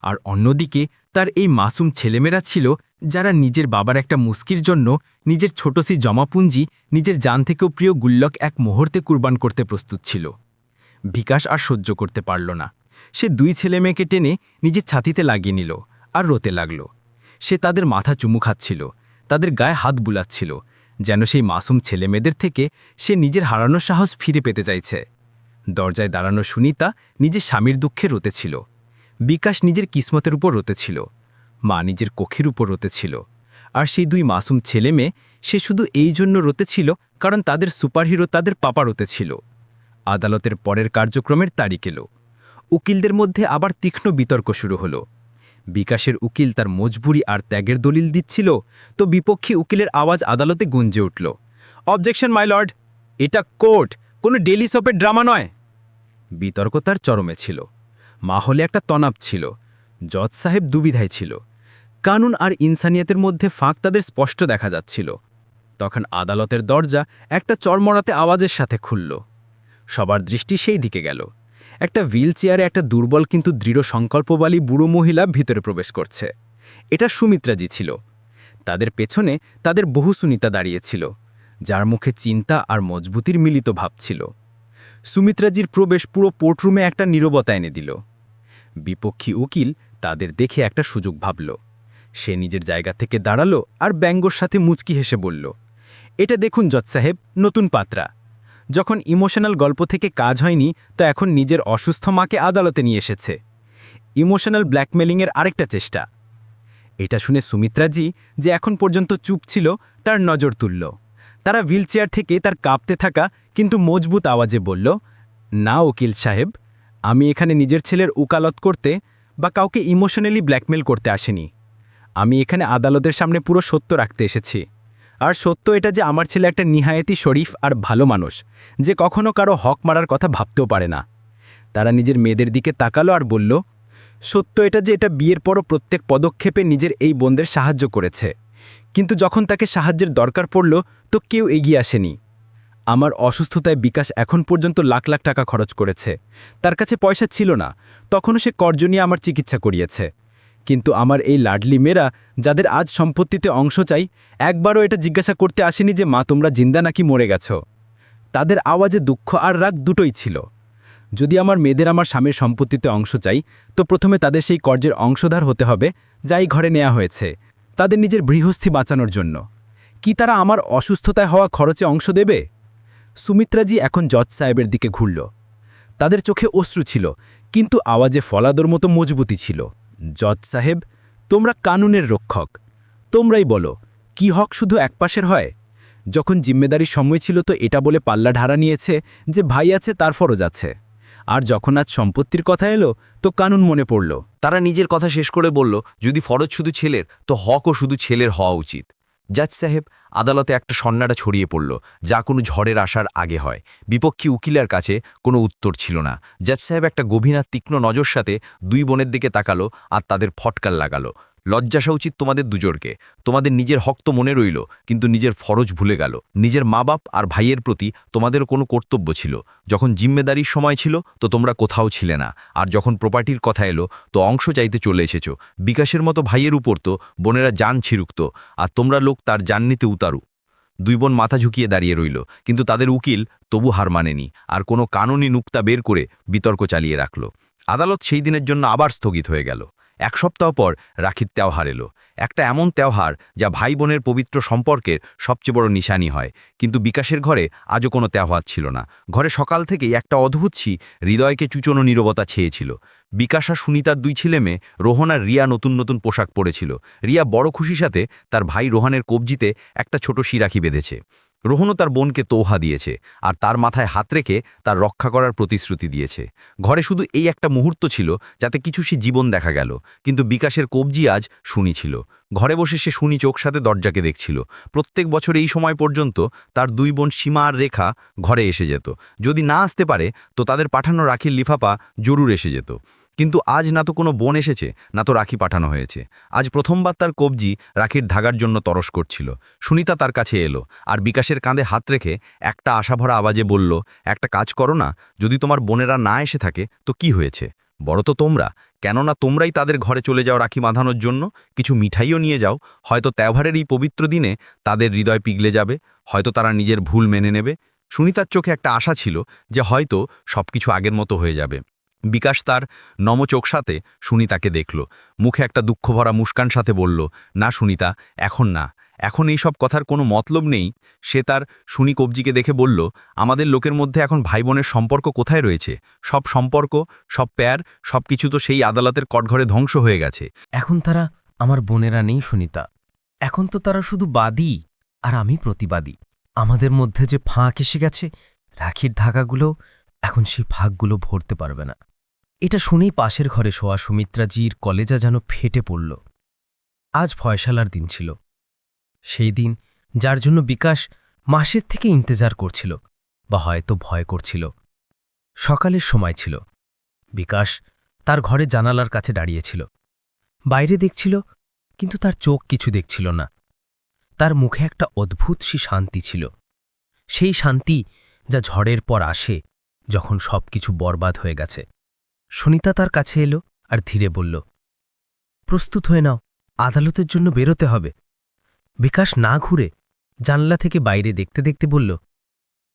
[SPEAKER 2] আর অন্যদিকে তার এই মাসুম ছেলেমেয়েরা ছিল, যারা নিজের বাবার একটা মুস্কির জন্য নিজের ছোটসি জমাপুঞ্জি, নিজের জান থেকেও প্রিয় গুল্লক এক মুহূর্তে কুরবান করতে প্রস্তুত ছিল। বিকাশ আর সহ্য করতে পারল না। সে 2 ছেলেমেয়েকে টেনে নিজের ছাতিতে লাগিয়ে নিল আর রোতে লাগল। সে তাদের মাথা চুমু খাচ্ছিল, তাদের গায়ে হাত বুলাচ্ছিল, যেন সেই মাসুম ছেলেমেয়েদের থেকে সে নিজের হারানোর সাহস ফিরে পেতে চাইছে। দরজায় দাঁড়ানো সুনিতা নিজের স্বামীর দুঃখে রোতেছিল। বিকাশ নিজের কিসমতের উপর রোতেছিল। মা নিজের কোখের উপর রোতেছিল। আর সেই 2 মাসুম ছেলে মেয়ে সে শুধু এই জন্য রোতেছিল কারণ তাদের সুপারহিরো তাদের পাপা রোতেছিল। আদালতের পরের কার্যক্রমের তারিখ এলো। উকিলদের মধ্যে আবার তীক্ষ্ণ বিতর্ক শুরু হলো। বিকাশের উকিল তার মজবুরি আর ত্যাগের দলিল দিচ্ছিল, তো বিপক্ষী উকিলের আওয়াজ আদালতে গুঞ্জে উঠল, অবজেকশন মাই লর্ড, এটা কোর্ট, কোনো ডেলি সোপের ড্রামা নয়। বিতর্ক তার চরমে ছিল। মাহলে একটা তনাব ছিল। জজ সাহেব দুবিধায় ছিল। কানুন আর ইনসানিয়াতের মধ্যে ফাঁক তাদের স্পষ্ট দেখা যাচ্ছিল। তখন আদালতের দরজা একটা চরমরাতে আওয়াজের সাথে খুলল। সবার দৃষ্টি সেই দিকে গেল। একটা হুইল চেয়ারে একটা দুর্বল কিন্তু দৃঢ় সংকল্পবালী বুড়ো মহিলা ভিতরে প্রবেশ করছে। এটা সুমিত্রাজি ছিল। তাদের পেছনে তাদের বহু সুনিতা দাঁড়িয়েছিল, যার মুখে চিন্তা আর মজবুতির মিলিত ভাব ছিল। সুমিত্রাজির প্রবেশ পুরো কোর্টরুমে একটা নীরবতা এনে দিল। বিপক্ষী উকিল তাদের দেখে একটা সুযোগ ভাবল। সে নিজের জায়গা থেকে দাঁড়ালো আর ব্যঙ্গর সাথে মুচকি হেসে বলল, এটা দেখুন জজ সাহেব, নতুন পাত্রা। যখন ইমোশনাল গল্প থেকে কাজ হয়নি, তো এখন নিজের অসুস্থ মাকে আদালতে নিয়ে এসেছে। ইমোশনাল ব্ল্যাকমেলিংয়ের আরেকটা চেষ্টা। এটা শুনে সুমিত্রাজি, যে এখন পর্যন্ত চুপ ছিল, তার নজর তুলল। তারা হুইলচেয়ার থেকে তার কাঁপতে থাকা কিন্তু মজবুত আওয়াজে বলল, না উকিল সাহেব, আমি এখানে নিজের ছেলের উকালত করতে বা কাউকে ইমোশনালি ব্ল্যাকমেল করতে আসেনি। আমি এখানে আদালতের সামনে পুরো সত্য রাখতে এসেছি। আর সত্য এটা যে আমার ছেলে একটা নিহায়েতি শরীফ আর ভালো মানুষ, যে কখনো কারো হক মারার কথা ভাবতেও পারে না। তারা নিজের মেয়েদের দিকে তাকালো আর বলল, সত্য এটা যে এটা বিয়ের পরও প্রত্যেক পদক্ষেপে নিজের এই বোনদের সাহায্য করেছে, কিন্তু যখন তাকে সাহায্যের দরকার পড়ল তো কেউ এগিয়ে আসেনি। আমার অসুস্থতায় বিকাশ এখন পর্যন্ত লাখ লাখ টাকা খরচ করেছে। তার কাছে পয়সা ছিল না, তখনও সে কর্জ নিয়ে আমার চিকিৎসা করিয়েছে। কিন্তু আমার এই লাডলি মেয়েরা, যাদের আজ সম্পত্তিতে অংশ চাই, একবারও এটা জিজ্ঞাসা করতে আসেনি যে মা তোমরা জিন্দা নাকি মরে গেছ। তাদের আওয়াজে দুঃখ আর রাগ দুটোই ছিল। যদি আমার মেয়েদের আমার স্বামীর সম্পত্তিতে অংশ চাই, তো প্রথমে তাদের সেই কর্জের অংশধার হতে হবে, যাই ঘরে নেওয়া হয়েছে, তাদের নিজের গৃহস্থী বাঁচানোর জন্য। কি তারা আমার অসুস্থতায় হওয়া খরচে অংশ দেবে?
[SPEAKER 8] সুমিত্রাজি এখন জজ সাহেবের দিকে ঘুরল। তাদের চোখে অশ্রু ছিল, কিন্তু আওয়াজে ফলাদর মতো মজবুতি ছিল। জজ সাহেব, তোমরা কানুনের রক্ষক। তোমরাই বলো, কি হক শুধু একপাশের হয়? যখন জিম্মেদারির সময় ছিল তো এটা বলে পাল্লা ঢাড়া নিয়েছে যে ভাই আছে তার ফরজ আছে, আর যখন আজ সম্পত্তির কথা এলো তো কানুন মনে পড়ল।
[SPEAKER 2] তারা নিজের কথা শেষ করে বলল, যদি ফরজ শুধু ছেলের, তো হকও শুধু ছেলের হওয়া উচিত। জাজ সাহেব, আদালতে একটা সন্নাটা ছড়িয়ে পড়ল, যা কোনো ঝড়ের আসার আগে হয়। বিপক্ষী উকিলের কাছে কোনো উত্তর ছিল না। জাজ সাহেব একটা গভীর আর তীক্ষ্ণ নজর সাথে দুই বোনের দিকে তাকালো আর তাদের ফটকার লাগালো। লজ্জাসা উচিত তোমাদের দুজনকে। তোমাদের নিজের হক তো মনে রইল, কিন্তু নিজের ফরজ ভুলে গেল। নিজের মা বাপ আর ভাইয়ের প্রতি তোমাদেরও কোনো কর্তব্য ছিল। যখন জিম্মেদারির সময় ছিল তো তোমরা কোথাও ছিলে না, আর যখন প্রপার্টির কথা এলো তো অংশ চাইতে চলে এসেছো। বিকাশের মতো ভাইয়ের উপর তো বোনেরা জান ছিরুক্ত, আর তোমরা লোক তার জান নিতে উতারু। দুই বোন মাথা ঝুঁকিয়ে দাঁড়িয়ে রইল, কিন্তু তাদের উকিল তবু হার মানেনি, আর কোনো কানুনি নুক্তা বের করে বিতর্ক চালিয়ে রাখল। আদালত সেই দিনের জন্য আবার স্থগিত হয়ে গেল। এক সপ্তাহ পর রাখির তেওহার এলো। একটা এমন তেওহার যা ভাই বোনের পবিত্র সম্পর্কের সবচেয়ে বড় নিশানি হয়। কিন্তু বিকাশের ঘরে আজও কোনো তেওহার ছিল না। ঘরে সকাল থেকেই একটা অদ্ভুত হৃদয়কে চুচনো নীরবতা ছেয়েছিল। বিকাশ আর সুনিতার দুই ছেলে মেয়ে রোহন আর রিয়া নতুন নতুন পোশাক পরেছিল। রিয়া বড় খুশির সাথে তার ভাই রোহানের কবজিতে একটা ছোট শিরাখি বেঁধেছে। রোহনও তার বোনকে তোহা দিয়েছে, আর তার মাথায় হাত রেখে তার রক্ষা করার প্রতিশ্রুতি দিয়েছে। ঘরে শুধু এই একটা মুহূর্ত ছিল যাতে কিছু জীবন দেখা গেল, কিন্তু বিকাশের কবজি আজ শুনি ছিল। ঘরে বসে সে শুনি চোখ সাথে দরজাকে দেখছিল। প্রত্যেক বছর এই সময় পর্যন্ত তার দুই বোন সীমা আর রেখা ঘরে এসে যেত। যদি না আসতে পারে তো তাদের পাঠানো রাখির লিফাফা জরুর এসে যেত। কিন্তু আজ না তো কোনো বোন এসেছে, না তো রাখি পাঠানো হয়েছে। আজ প্রথমবার তার কবজি রাখির ধাগার জন্য তরস করছিল। সুনিতা তার কাছে এলো আর বিকাশের কাঁধে হাত রেখে একটা আশাভরা আওয়াজে বলল, একটা কাজ করো না, যদি তোমার বোনেরা না এসে থাকে তো কি হয়েছে? বড় তো তোমরা, কেননা তোমরাই তাদের ঘরে চলে যাও রাখি বাঁধানোর জন্য। কিছু মিঠাইও নিয়ে যাও, হয়তো তেওহারের এই পবিত্র দিনে তাদের হৃদয় পিঘলে যাবে, হয়তো তারা নিজের ভুল মেনে নেবে। সুনিতার চোখে একটা আশা ছিল যে হয়তো সবকিছু আগের মতো হয়ে যাবে। বিকাশ তার নমচোখ সাথে সুনিতাকে দেখল, মুখে একটা দুঃখভরা মুস্কান সাথে বলল, না সুনিতা, এখন না, এখন এই সব কথার কোনো মতলব নেই। সে তার শুনি কবজিকে দেখে বলল, আমাদের লোকের মধ্যে এখন ভাই বোনের সম্পর্ক কোথায় রয়েছে? সব সম্পর্ক, সব প্যার, সব কিছু তো সেই আদালতের কটঘরে ধ্বংস হয়ে গেছে।
[SPEAKER 7] এখন তারা আমার বোনেরা নেই সুনিতা। এখন তো তারা শুধু বাদী আর আমি প্রতিবাদী। আমাদের মধ্যে যে ফাঁক এসে গেছে, রাখির ধাগাগুলো এখন সেই ফাঁকগুলো ভরতে পারবে না। এটা শুনেই পাশের ঘরে শোয়া সুমিত্রাজির কলেজা যেন ফেটে পড়ল। আজ ফয়সালার দিন ছিল, সেই দিন যার জন্য বিকাশ মাসের থেকে ইন্তেজার করছিল, বা হয়তো ভয় করছিল। সকালের সময় ছিল। বিকাশ তার ঘরে জানালার কাছে দাঁড়িয়েছিল। বাইরে দেখছিল, কিন্তু তার চোখ কিছু দেখছিল না। তার মুখে একটা অদ্ভুত শান্তি ছিল, সেই শান্তি যা ঝড়ের পর আসে যখন সবকিছু বরবাদ হয়ে গেছে। সুনিতা তার কাছে এলো আর ধীরে বলল, প্রস্তুত হয়ে নাও, আদালতের জন্য বেরোতে হবে। বিকাশ না ঘুরে জানলা থেকে বাইরে দেখতে দেখতে বলল,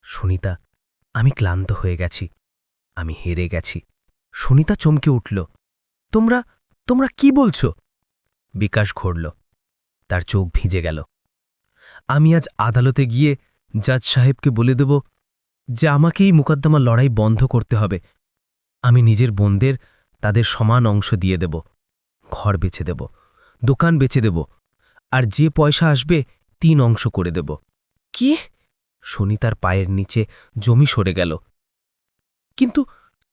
[SPEAKER 7] সুনিতা, আমি ক্লান্ত হয়ে গেছি, আমি হেরে গেছি। সুনিতা চমকে উঠল, তোমরা তোমরা কি বলছো? বিকাশ ঘুরল, তার চোখ ভিজে গেল। আমি আজ আদালতে গিয়ে জাজ সাহেবকে বলে দেব যে আমাকে এই মুকদ্দমা লড়াই বন্ধ করতে হবে। আমি নিজের বোনদের তাদের সমান অংশ দিয়ে দেব, ঘর বেচে দেব, দোকান বেচে দেব, আর যে পয়সা আসবে 3 অংশ করে দেব। কি? সুনিতার পায়ের নিচে জমি সরে গেল। কিন্তু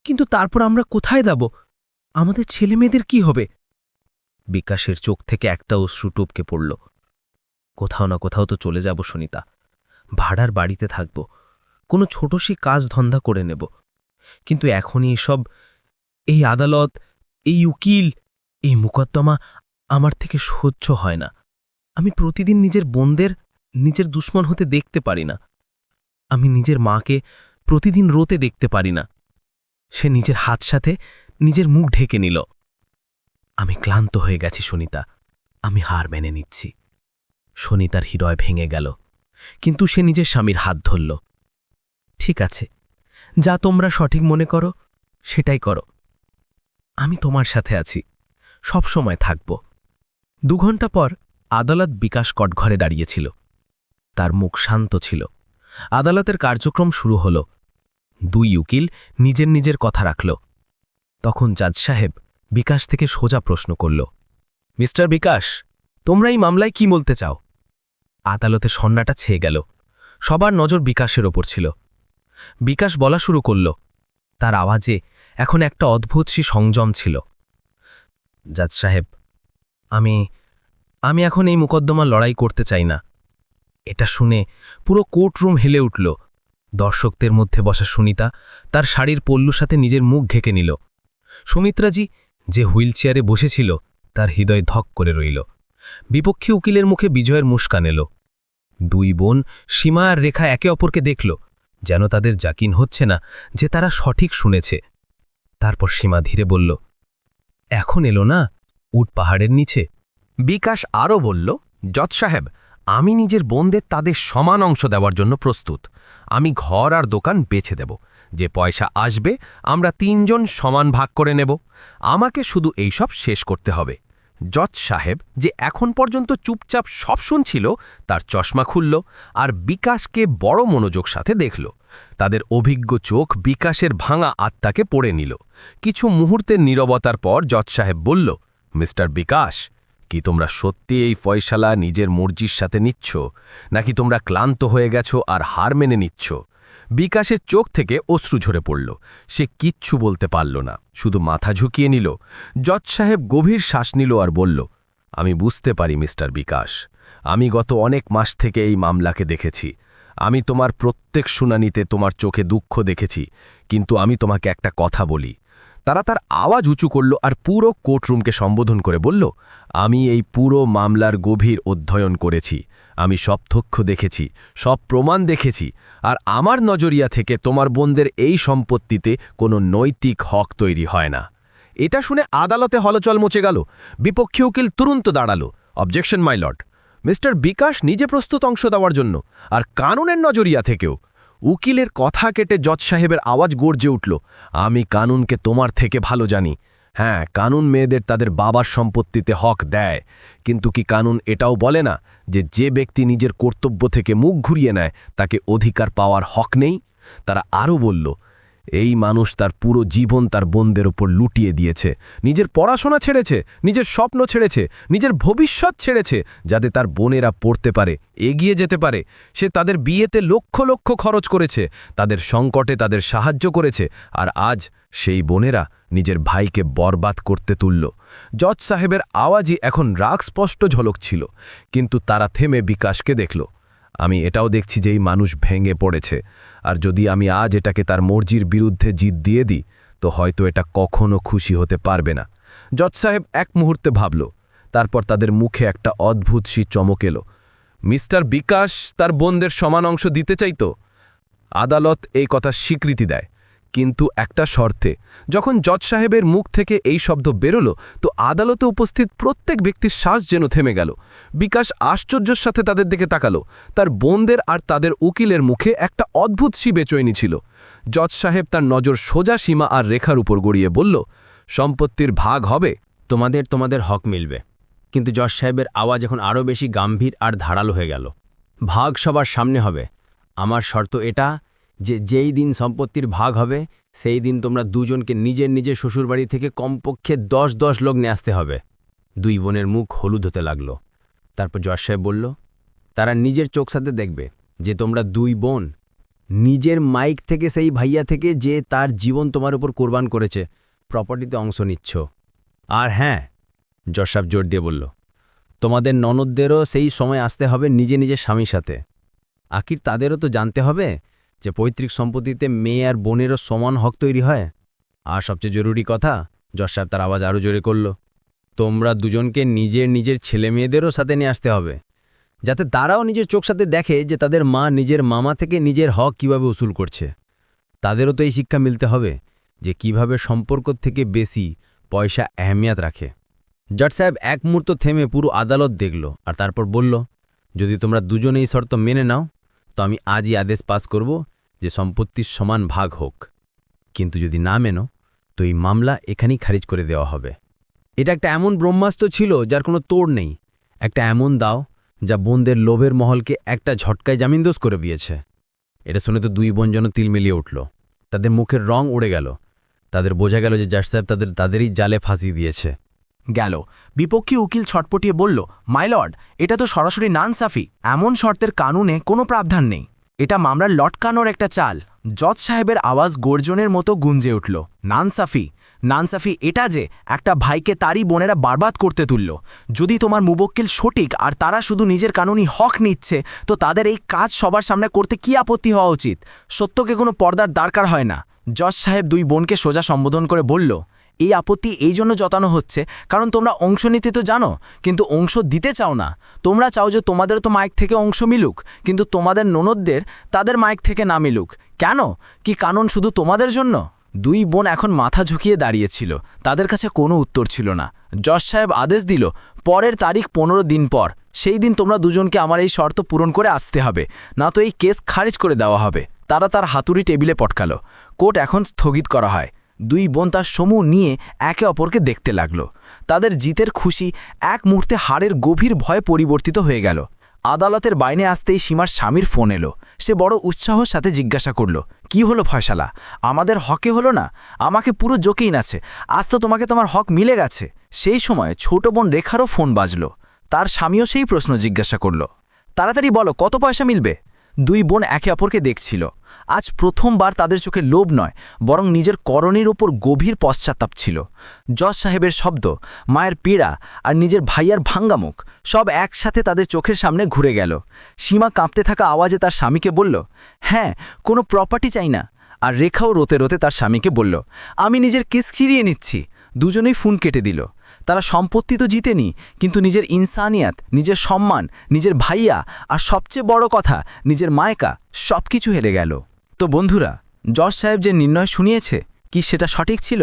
[SPEAKER 7] কিন্তু তারপর আমরা কোথায় যাব? আমাদের ছেলেমেয়েদের কি হবে? বিকাশের চোখ থেকে একটা অশ্রু টপকে পড়ল। কোথাও না কোথাও তো চলে যাব সুনিতা, ভাড়ার বাড়িতে থাকব, কোনো ছোটসি কাজ ধন্দা করে নেব। কিন্তু এখনই এসব, এই আদালত, এই উকিল, এই মুকদ্দমা আমার থেকে সহ্য হয় না। আমি প্রতিদিন নিজের বোনদের নিজের দুশ্মন হতে দেখতে পারি না। আমি নিজের মাকে প্রতিদিন রোতে দেখতে পারি না। সে নিজের হাত সাথে নিজের মুখ ঢেকে নিল। আমি ক্লান্ত হয়ে গেছি সুনিতা, আমি হার মেনে নিচ্ছি। সুনিতার হৃদয় ভেঙে গেল, কিন্তু সে নিজের স্বামীর হাত ধরল। ঠিক আছে, যা তোমরা সঠিক মনে করো সেটাই করো। আমি তোমার সাথে আছি, সব সময় থাকব। 2 ঘন্টা পর আদালত বিকাশ কটঘরে দাঁড়িয়েছিল। তার মুখ শান্ত ছিল,
[SPEAKER 3] আদালতের কার্যক্রম শুরু হল। দুই উকিল নিজের নিজের কথা রাখল। তখন জাজ সাহেব বিকাশ থেকে সোজা প্রশ্ন করল, মিস্টার বিকাশ, তোমরা এই মামলায় কি বলতে চাও? আদালতে সন্নাটা ছেয়ে গেল। সবার নজর বিকাশের ওপর ছিল। বিকাশ বলা শুরু করল। তার আওয়াজে এখন একটা অদ্ভুত সংযম ছিল। জাজ সাহেব, আমি এখন এই মোকদ্দমা লড়াই করতে চাই না। এটা শুনে পুরো কোর্টরুম হেলে উঠল। দর্শকদের মধ্যে বসা সুনিতা তার শাড়ির পল্লুর সাথে নিজের মুখ ঢেকে নিল। সুমিত্রাজি, যে হুইল চেয়ারে বসেছিল, তার হৃদয় ধক করে রইল। বিপক্ষী উকিলের মুখে বিজয়ের মুস্কান এলো। দুই বোন সীমা আর রেখা একে অপরকে দেখল, যেন তাদের জাকিন হচ্ছে না যে তারা সঠিক শুনেছে। তারপর সীমা ধীরে বলল, এখন এলো না উট পাহাড়ের নিচে?
[SPEAKER 2] বিকাশ আরও বলল, জজ সাহেব, আমি নিজের বোনদের তাদের সমান অংশ দেওয়ার জন্য প্রস্তুত। আমি ঘর আর দোকান বেছে দেব। যে পয়সা আসবে আমরা তিনজন সমান ভাগ করে নেব। আমাকে শুধু এইসব শেষ করতে হবে। জজ সাহেব, যে এখন পর্যন্ত চুপচাপ সব শুনছিল, তার চশমা খুলল আর বিকাশকে বড় মনোযোগ সাথে দেখল। তাদের অভিজ্ঞ চোখ বিকাশের ভাঙা আত্মাকে পড়ে নিল। কিছু মুহূর্তের নীরবতার পর জজ সাহেব বলল, মিস্টার বিকাশ, কি তোমরা সত্যি এই ফয়সালা নিজের মর্জির সাথে নিচ্ছ, নাকি তোমরা ক্লান্ত হয়ে গেছ আর হার মেনে নিচ্ছ? বিকাশের চোখ থেকে অশ্রু ঝরে পড়ল। সে কিচ্ছু বলতে পারল না, শুধু মাথা ঝুঁকিয়ে নিল। জজ সাহেব গভীর শ্বাস নিল আর বলল, আমি বুঝতে পারি মিস্টার বিকাশ। আমি গত অনেক মাস থেকে এই মামলাকে দেখেছি। আমি তোমার প্রত্যেক শুনানিতে তোমার চোখে দুঃখ দেখেছি, কিন্তু আমি তোমাকে একটা কথা বলি। তারা তার আওয়াজ উঁচু করল আর পুরো কোর্টরুমকে সম্বোধন করে বলল, আমি এই পুরো মামলার গভীর অধ্যয়ন করেছি। আমি সব তথ্য দেখেছি, সব প্রমাণ দেখেছি, আর আমার নজরিয়া থেকে তোমার বোনদের এই সম্পত্তিতে কোনো নৈতিক হক তৈরি হয় না। এটা শুনে আদালতে হলচল মচে গেল। বিপক্ষী উকিল তুরন্ত দাঁড়ালো। Objection my lord. মিস্টার বিকাশ নিজে প্রস্তুত অংশ দেওয়ার জন্য, আর কানুনের নজরিয়া থেকেও। উকিলের কথা কেটে জজ সাহেবের আওয়াজ গর্জে উঠল, আমি কানুনকে তোমার থেকে ভালো জানি। হ্যাঁ, কানুন মেয়েদের তাদের বাবার সম্পত্তিতে হক দেয়, কিন্তু কি কানুন এটাও বলে না যে যে ব্যক্তি নিজের কর্তব্য থেকে মুখ ঘুরিয়ে নেয় তাকে অধিকার পাওয়ার হক নেই? তারা আরও বলল, এই মানুষ তার পুরো জীবন তার বোনদের ওপর লুটিয়ে দিয়েছে, নিজের পড়াশোনা ছেড়েছে, নিজের স্বপ্ন ছেড়েছে, নিজের ভবিষ্যৎ ছেড়েছে, যাতে তার বোনেরা পড়তে পারে, এগিয়ে যেতে পারে। সে তাদের বিয়েতে লক্ষ লক্ষ খরচ করেছে, তাদের সংকটে তাদের সাহায্য করেছে, আর আজ সেই বোনেরা নিজের ভাইকে বরবাদ করতে তুলল। জজ সাহেবের আওয়াজই এখন রাগ স্পষ্ট ঝলক ছিল, কিন্তু তারা থেমে বিকাশকে দেখল। আমি এটাও দেখছি যে এই মানুষ ভেঙে পড়েছে, আর যদি আমি আজ এটাকে তার মর্জির বিরুদ্ধে জিত দিয়ে দিই, তো হয়তো এটা কখনো খুশি হতে পারবে না। জজ সাহেব এক মুহূর্তে ভাবল, তারপর তাদের মুখে একটা অদ্ভুত চমক এলো। মিস্টার বিকাশ তার বোনদের সমান অংশ দিতে চাইতো। আদালত এই কথা স্বীকৃতি দেয়, কিন্তু একটা শর্তে। যখন জজ সাহেবের মুখ থেকে এই শব্দ বেরোলো, তো আদালতে উপস্থিত প্রত্যেক ব্যক্তির শ্বাস যেন থেমে গেল। বিকাশ আশ্চর্যের সাথে তাদের দিকে তাকালো। তার বোনদের আর তাদের উকিলের মুখে একটা অদ্ভুত বেচৈনি ছিল। জজ সাহেব তার নজর সোজা সীমা আর রেখার উপর গড়িয়ে বলল, সম্পত্তির ভাগ হবে।
[SPEAKER 4] তোমাদের হক মিলবে। কিন্তু জজ সাহেবের আওয়াজ এখন আরও বেশি গম্ভীর আর ধারালো হয়ে গেল। ভাগ সবার সামনে হবে। আমার শর্ত এটা যে যেই দিন সম্পত্তির ভাগ হবে, সেই দিন তোমরা দুজনকে নিজের নিজের শ্বশুরবাড়ি থেকে কমপক্ষে 10 লোক নিয়ে আসতে হবে। দুই বোনের মুখ হলুদ হতে লাগলো। তারপর জজ সাহেব বলল, তারা নিজের চোখ সাথে দেখবে যে তোমরা দুই বোন নিজের মাইক থেকে, সেই ভাইয়া থেকে যে তার জীবন তোমার উপর কোরবান করেছে, প্রপার্টিতে অংশ নিচ্ছ। আর হ্যাঁ, জজ সাহেব জোর দিয়ে বলল, তোমাদের ননদদেরও সেই সময় আসতে হবে নিজের স্বামীর সাথে। আখির তাদেরও তো জানতে হবে যে পৈতৃক সম্পত্তিতে মেয়ে আর বোনেরও সমান হক তৈরি হয়। আর সবচেয়ে জরুরি কথা, জজ সাহেব তার আওয়াজ আরও জোরে করল, তোমরা দুজনকে নিজের ছেলে মেয়েদেরও সাথে নিয়ে আসতে হবে, যাতে তারাও নিজের চোখ সাথে দেখে যে তাদের মা নিজের মামা থেকে নিজের হক কিভাবে উসুল করছে। তাদেরও তো এই শিক্ষা মিলতে হবে যে কিভাবে সম্পর্ক থেকে বেশি পয়সা আহমিয়াত রাখে। জজ সাহেব এক মুহূর্ত থেমে পুরো আদালত দেখল, আর তারপর বলল, যদি তোমরা দুজনে এই শর্ত মেনে নাও, তো আমি আজই আদেশ পাস করব যে সম্পত্তির সমান ভাগ হোক। কিন্তু যদি না মেনো, তো এই মামলা এখানেই খারিজ করে দেওয়া হবে। এটা একটা এমন ব্রহ্মাস্ত্র ছিল যার কোনো তোড় নেই, একটা এমন দাও যা বোনদের লোভের মহলকে একটা ঝটকায় জামিনদোজ করে দিয়েছে।
[SPEAKER 8] এটা শুনে তো দুই বোন যেন তিল মিলিয়ে উঠল। তাদের মুখের রং উড়ে গেল। তাদের বোঝা গেল যে জজ সাহেব তাদেরই জালে ফাঁসি দিয়েছে।
[SPEAKER 2] গেল। বিপক্ষী উকিল ছটপটিয়ে বলল, মাইলর্ড, এটা তো সরাসরি নানসাফি। এমন শর্তের কানুনে কোনো প্রাবধান নেই। এটা মামলার লটকানোর একটা চাল। জজ সাহেবের আওয়াজ গর্জনের মতো গুঞ্জে উঠল। নানসাফি? নানসাফি এটা যে একটা ভাইকে তারই বোনেরা বারবাদ করতে তুলল। যদি তোমার মুবক্কিল সঠিক আর তারা শুধু নিজের কানুনি হক নিচ্ছে, তো তাদের এই কাজ সবার সামনে করতে কি আপত্তি হওয়া উচিত? সত্যকে কোনো পর্দার দরকার হয় না। জজ সাহেব দুই বোনকে সোজা সম্বোধন করে বলল, এই আপত্তি এই জন্য জতানো হচ্ছে কারণ তোমরা অংশ নিতে তো জানো, কিন্তু অংশ দিতে চাও না। তোমরা চাও যে তোমাদের তো মাইক থেকে অংশ মিলুক, কিন্তু তোমাদের ননদদের তাদের মাইক থেকে না মিলুক। কেন? কি কানুন শুধু তোমাদের জন্য? দুই বোন এখন মাথা ঝুঁকিয়ে দাঁড়িয়েছিল। তাদের কাছে কোনো উত্তর ছিল না। জজ সাহেব আদেশ দিল, পরের তারিখ 15 দিন পর। সেই দিন তোমরা দুজনকে আমার এই শর্ত পূরণ করে আসতে হবে, না তো এই কেস খারিজ করে দেওয়া হবে। তারা তার হাতুড়ি টেবিলে পটকালো। কোর্ট এখন স্থগিত করা হয়। দুই বোন তার সমূহ নিয়ে একে অপরকে দেখতে লাগল। তাদের জিতের খুশি এক মুহূর্তে হারের গভীর ভয়ে পরিবর্তিত হয়ে গেল। আদালতের বাইরে আসতেই সীমার স্বামীর ফোন এলো। সে বড় উৎসাহর সাথে জিজ্ঞাসা করল, কি হলো ফয়সালা? আমাদের হকে হলো না? আমাকে পুরো জোকেইন আছে। আজ তো তোমাকে তোমার হক মিলে গেছে। সেই সময় ছোট বোন রেখারও ফোন বাজল। তার স্বামীও সেই প্রশ্ন জিজ্ঞাসা করল, তাড়াতাড়ি বলো, কত পয়সা মিলবে? দুই বোন একে অপরকে দেখছিল। আজ প্রথমবার তাদের চোখে লোভ নয়, বরং নিজের করণের ওপর গভীর পশ্চাত্তাপ ছিল। জজ সাহেবের শব্দ, মায়ের পীড়া আর নিজের ভাইয়ার ভাঙ্গা মুখ সব একসাথে তাদের চোখের সামনে ঘুরে গেল। সীমা কাঁপতে থাকা আওয়াজে তার স্বামীকে বলল, হ্যাঁ, কোনো প্রপার্টি চাই না। আর রেখাও রোতে রোতে তার স্বামীকে বলল, আমি নিজের কেস ছিড়িয়ে নিচ্ছি। দুজনেই ফোন কেটে দিল। তারা সম্পত্তি তো জিতেনি, কিন্তু নিজের ইনসানিয়াত, নিজের সম্মান, নিজের ভাইয়া আর সবচেয়ে বড় কথা নিজের মায়কা সব কিছু হেরে গেল। তো বন্ধুরা, জজ সাহেব যে নির্ণয় শুনিয়েছে, কি সেটা সঠিক ছিল?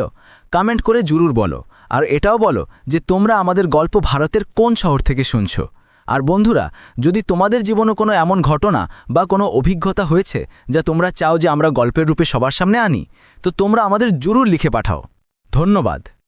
[SPEAKER 2] কমেন্ট করে জরুর বলো। আর এটাও বলো যে তোমরা আমাদের গল্প ভারতের কোন শহর থেকে শুনছো। আর বন্ধুরা, যদি তোমাদের জীবনে কোনো এমন ঘটনা বা কোনো অভিজ্ঞতা হয়েছে যা তোমরা চাও যে আমরা গল্পের রূপে সবার সামনে আনি, তো তোমরা আমাদের জরুর লিখে পাঠাও। ধন্যবাদ।